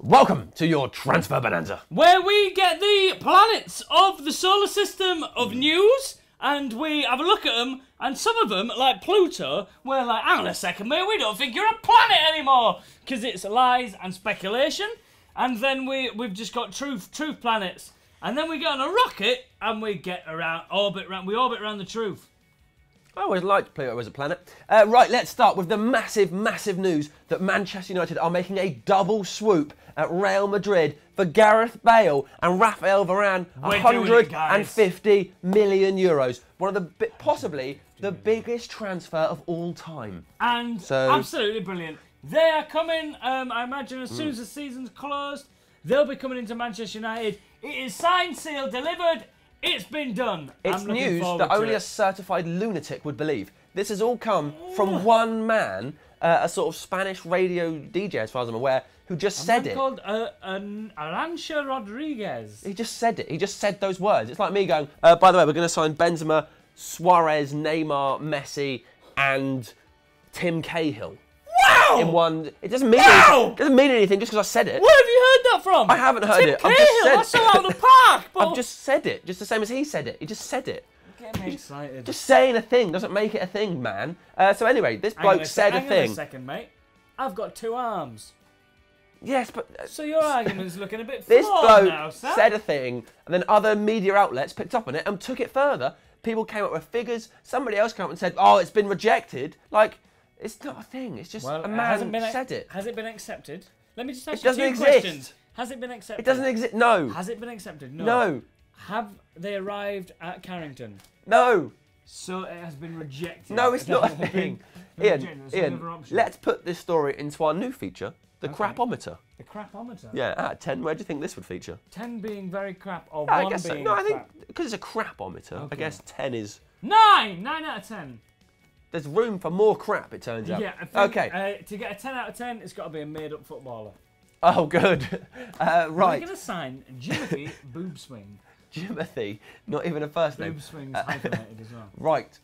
Welcome to your Transfer Bonanza, where we get the planets of the solar system of news, and we have a look at them, and some of them, like Pluto, we're like, hang on a second, mate, we don't think you're a planet anymore, because it's lies and speculation, and then we've just got truth planets, and then we get on a rocket, and we orbit around the truth. I always liked Pluto as a planet. Right, let's start with the massive news that Manchester United are making a double swoop at Real Madrid for Gareth Bale and Raphael Varane, 150 million euros. One of the possibly the biggest transfer of all time. And absolutely brilliant. They are coming, I imagine, as soon as the season's closed, they'll be coming into Manchester United. It is signed, sealed, delivered. It's been done. It's news that only a certified lunatic would believe. This has all come from one man, a sort of Spanish radio DJ, as far as I'm aware, who just said it. Called Arancha Rodriguez. He just said it. He just said those words. It's like me going, by the way, we're going to sign Benzema, Suarez, Neymar, Messi, and Tim Cahill. Wow! In one, it doesn't mean anything. It doesn't mean anything just because I said it. Where have you heard that from? I haven't heard it. Tim Cahill, that's so out of the park. I've just said it, just the same as he said it. He just said it. Get me excited. Just saying a thing doesn't make it a thing, man. So anyway, this bloke said a thing. Hang on a second, mate. I've got 2 arms. Yes, but... so your argument's looking a bit this flawed bloke now, Sam. said a thing, and then other media outlets picked up on it and took it further. People came up with figures. Somebody else came up and said, oh, it's been rejected. Like, it's not a thing. It's just a man said it. Has it been accepted? Let me just ask you 2 questions. Has it been accepted? It doesn't exist. No. Has it been accepted? No. No. Have they arrived at Carrington? No. So it has been rejected. No, it's not a thing. Ian, let's put this story into our new feature, the crapometer. The crapometer? Yeah, out of 10, where do you think this would feature? 10 being very crap, or 1 I guess being so. No, I think, crap. because it's a crapometer, I guess 10 is... 9! 9 out of 10. There's room for more crap, it turns out. Yeah, I think, okay. To get a 10 out of 10, it's got to be a made-up footballer. Oh, good. Right. We're going to sign Jimothy Boobswing. Jimothy, not even a first name. Boobswing's hyphenated as well. Right.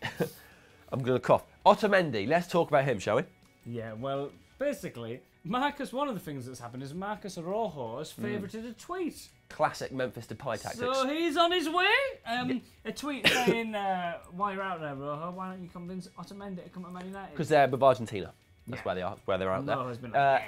I'm going to cough. Otamendi, let's talk about him, shall we? Yeah, well, basically, one of the things that's happened is Marcus Araujo has favourited a tweet. Classic Memphis Depay tactics. So he's on his way. A tweet saying, while you're out there, Araujo, why don't you convince Otamendi to come to Man United? Because they're with Argentina. That's where they are, where they're out there.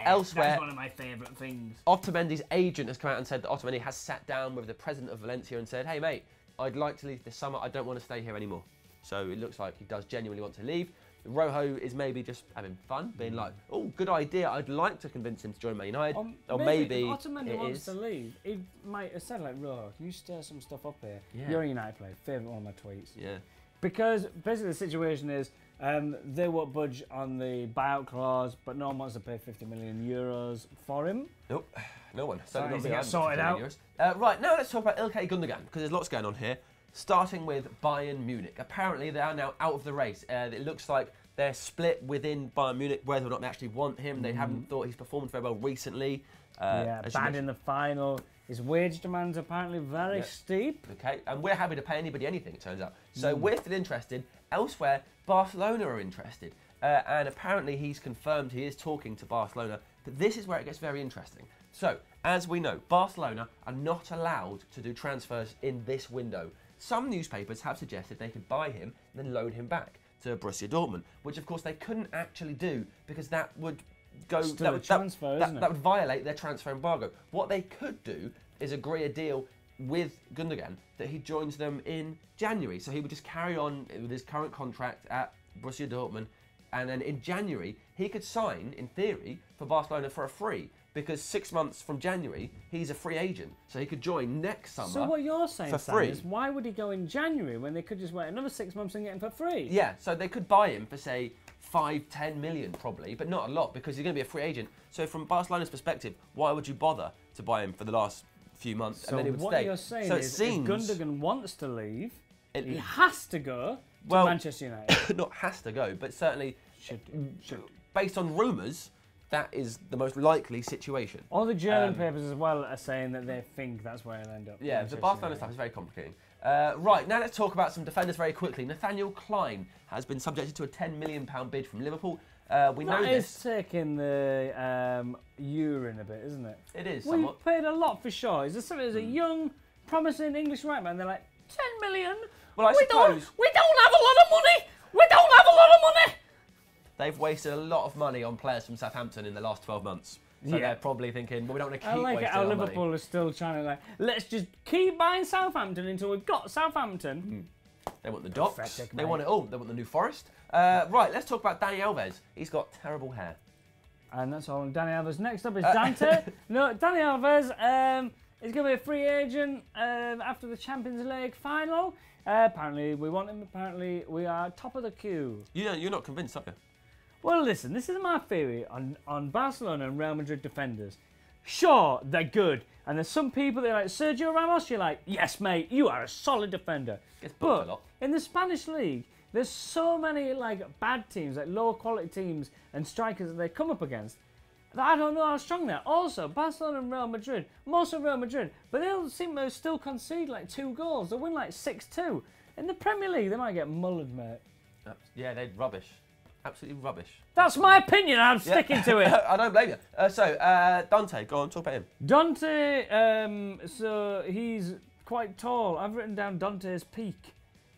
Elsewhere, that's one of my favourite things. Otamendi's agent has come out and said that Otamendi has sat down with the president of Valencia and said, hey mate, I'd like to leave this summer, I don't want to stay here anymore. So it looks like he does genuinely want to leave. Rojo is maybe just having fun, being like, oh, good idea, I'd like to convince him to join Man United. Or maybe if Otamendi wants to leave, he might have said, like, Rojo, can you stir some stuff up here? Yeah. You're a United player, favourite one of my tweets. Yeah. Because basically the situation is, they won't budge on the buyout clause, but no one wants to pay 50 million euros for him. Nope, no one. So he gets sorted out. Right, now let's talk about Ilkay Gundogan, because there's lots going on here. Starting with Bayern Munich. Apparently they are now out of the race. It looks like they're split within Bayern Munich whether or not they actually want him. They haven't thought he's performed very well recently. Bad in the final. His wage demands are apparently very steep. Okay, and we're happy to pay anybody anything, it turns out. So we're still interested. Elsewhere, Barcelona are interested. And apparently he's confirmed he is talking to Barcelona. But this is where it gets very interesting. So, as we know, Barcelona are not allowed to do transfers in this window. Some newspapers have suggested they could buy him and then loan him back to Borussia Dortmund, which of course they couldn't actually do because that would go that would violate their transfer embargo. What they could do is agree a deal with Gundogan that he joins them in January. So he would just carry on with his current contract at Borussia Dortmund, and then in January he could sign, in theory, for Barcelona for a free. Because 6 months from January, he's a free agent. So he could join next summer. So what you're saying, for Sam, free. Is why would he go in January when they could just wait another 6 months and get him for free? Yeah, so they could buy him for, say, 5-10 million probably, but not a lot because he's going to be a free agent. So from Barcelona's perspective, why would you bother to buy him for the last few months and then he would what stay? You're saying so is if Gundogan wants to leave, he has to go to Manchester United. Not has to go, but certainly should. Based on rumours, that is the most likely situation. All the German papers as well are saying that they think that's where he'll end up. Yeah, the Barcelona stuff is very complicating. Right, now let's talk about some defenders very quickly. Nathaniel Klein has been subjected to a £10 million bid from Liverpool. We know That is this. taking the urine a bit, isn't it? It is We've somewhat. paid a lot for Shaw. Is there something as a young, promising English right man? They're like 10 million. Well, I suppose We don't have a lot of money. We don't have a lot of money. they've wasted a lot of money on players from Southampton in the last 12 months. So Yeah. they're probably thinking, well, we don't want to I keep like wasting it how our Liverpool money. are still trying to like, let's just keep buying Southampton until we've got Southampton. They want the docks. Pathetic, They mate. want it all. They want the New Forest. Right, let's talk about Dani Alves. He's got terrible hair. And that's all on Dani Alves. Next up is Dante. No, Dani Alves is going to be a free agent after the Champions League final. Apparently we want him. Apparently we are top of the queue. You're not convinced, are you? Well, listen, this is my theory on Barcelona and Real Madrid defenders. Sure, they're good. And there's some people that are like, Sergio Ramos, you're like, yes, mate, you are a solid defender. Gets booked a But lot. in the Spanish league, there's so many like bad teams, like lower quality teams and strikers that they come up against, that I don't know how strong they are. Also, Barcelona and Real Madrid, most of Real Madrid, but they'll seem to still concede like 2 goals. They'll win like 6-2. In the Premier League, they might get mullered, mate. Yeah, they're rubbish. Absolutely rubbish. That's my opinion, I'm sticking to it. I don't blame you. Dante, go on, talk about him. Dante, so he's quite tall. I've written down Dante's peak.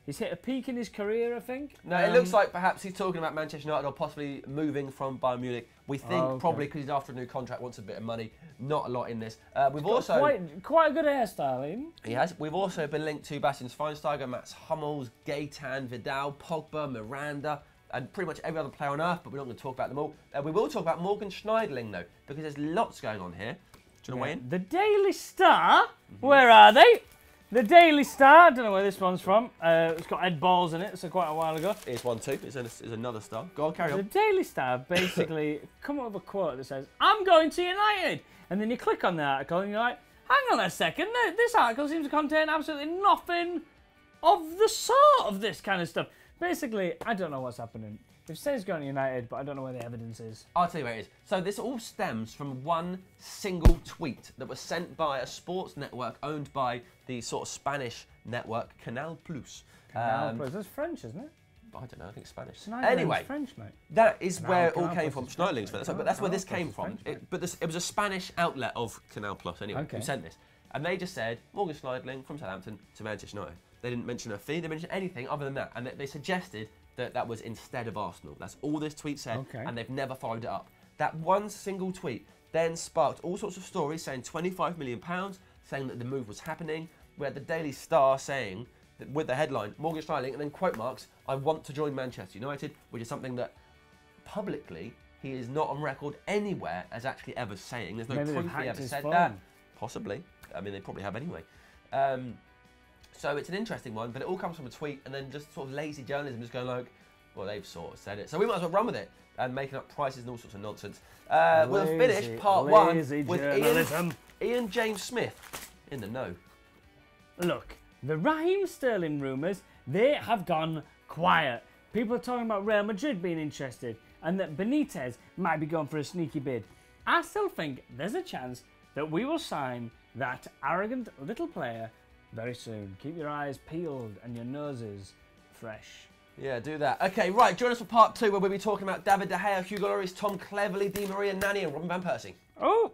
He's hit a peak in his career, I think. No, it looks like perhaps he's talking about Manchester United or possibly moving from Bayern Munich. We think probably because he's after a new contract, wants a bit of money. Not a lot in this. We've also quite a good hairstyle, even. he has. We've also been linked to Bastian Schweinsteiger, Mats Hummels, Gaetan, Vidal, Pogba, Miranda, and pretty much every other player on earth. But we're not going to talk about them all. We will talk about Morgan Schneidling though, because there's lots going on here. Do you want to weigh in? The Daily Star. Where are they? The Daily Star. I don't know where this one's from. It's got Ed Balls in it, so quite a while ago. Here's one too. It's another star. Go on, carry The on. Daily Star basically come up with a quote that says, I'm going to United. And then you click on the article and you're like, hang on a second, this article seems to contain absolutely nothing of the sort of this kind of stuff. Basically, I don't know what's happening. It says going to United, but I don't know where the evidence is. I'll tell you where it is. So this all stems from one single tweet that was sent by a sports network owned by the sort of Spanish network Canal Plus. That's French, isn't it? I don't know, I think it's Spanish. Schneiderlin's Anyway, French, mate. that is where it all Canal came Plus from. is French, Schneidling's mate. French, but that's where this Canal came Plus from. is French, It was a Spanish outlet of Canal Plus anyway, Okay. who sent this. And they just said, Morgan Schneidling from Southampton to Manchester United. They didn't mention a fee, they didn't mention anything other than that. And they suggested that was instead of Arsenal. That's all this tweet said, and they've never followed it up. That one single tweet then sparked all sorts of stories saying £25 million, saying that the move was happening. We had the Daily Star saying, that with the headline, Morgan Schneidling, and then quote marks, I want to join Manchester United, which is something that publicly he is not on record anywhere as actually ever saying. There's no proof he ever said that. Possibly. I mean, they probably have anyway. So it's an interesting one, but it all comes from a tweet and then just sort of lazy journalism, just going like, well, they've sort of said it. So we might as well run with it and making up prices and all sorts of nonsense. We'll finish part one with Ian James Smith in the know. Look, the Raheem Sterling rumours, they have gone quiet. People are talking about Real Madrid being interested and that Benitez might be going for a sneaky bid. I still think there's a chance that we will sign that arrogant little player very soon. Keep your eyes peeled and your noses fresh. Yeah, do that. Okay, right, join us for part two where we'll be talking about David De Gea, Hugo Lloris, Tom Cleverley, Di Maria, Nani and Robin Van Persie. Oh!